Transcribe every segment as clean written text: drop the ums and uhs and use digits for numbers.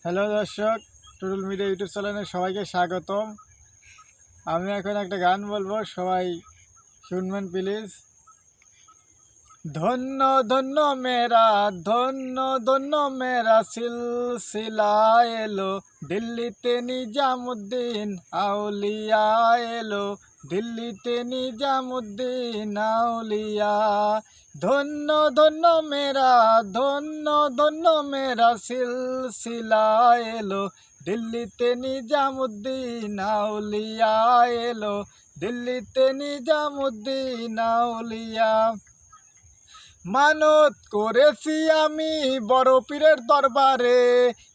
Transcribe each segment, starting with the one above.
Hello দর্শক, Tutul media YouTube চ্যানেলে সবাইকে স্বাগতম। আমি এখন একটা গান বলবো, সবাই শুনবেন প্লিজ। ধন্য ধন্য মেরা, ধন্য ধন্য মেরা সিলসিলা এলো, দিল্লিতে নিজামুদ্দিন আউলিয়া এলো, দিল্লিতে নিজামুদ্দিন আউলিয়া। ধন্য ধন্য মেরা, ধন্য ধন্য মেরা সিলসিলা এলো, দিল্লিতে নিজামুদ্দিন আউলিয়া এলো, দিল্লিতে নিজামুদ্দিন আউলিয়া। মানত করেছি আমি বড় পীরের দরবারে,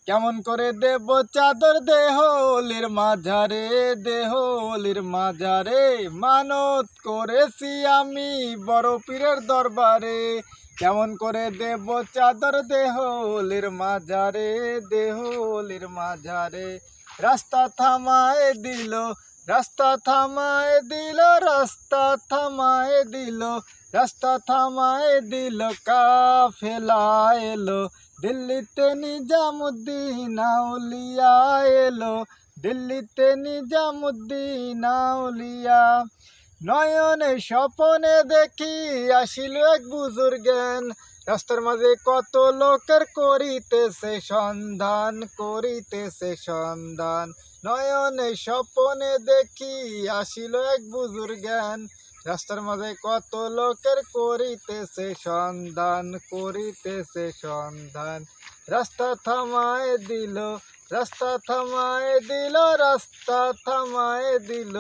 কেমন করে দেব চাদর দেহলির মাঝারে, দেহলির মাঝারে। মানত করেছি আমি বড় পীরের দরবারে, কেমন করে দেব চাদর দেহলির মাঝারে, দেহলির মাঝারে। রাস্তা থামায় দিল, রাস্তা থামায় দিল, রাস্তা থামায় দিল, রাস্তা থামায় দিল, কাফেলা এলো, দিল্লিতে নিজামুদ্দিন আউলিয়া এলো, দিল্লিতে নিজামুদ্দিন আউলিয়া। নয়নে স্বপনে দেখি আসিল এক বুজুর্গেন, রাস্তার মাঝে কত লোকের করিতেছে সন্ধান, করিতেছে সন্ধান। নয়নে স্বপনে দেখি আসিল এক বুজুর্গেন, রাস্তার মাঝে কত লোকের করিতেছে সন্ধান, করিতেছে সন্ধান। রাস্তা থামায় দিল, রাস্তা থামায় দিল, রাস্তা থামায় দিল,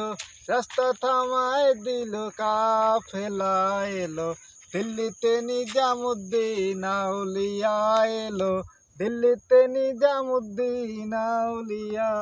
রাস্তা থামায় দিল, কাফেলা এলো, দিল্লিতে নিজামুদ্দিন আউলিয়া এলো, দিল্লিতে নিজামুদ্দিন আউলিয়া।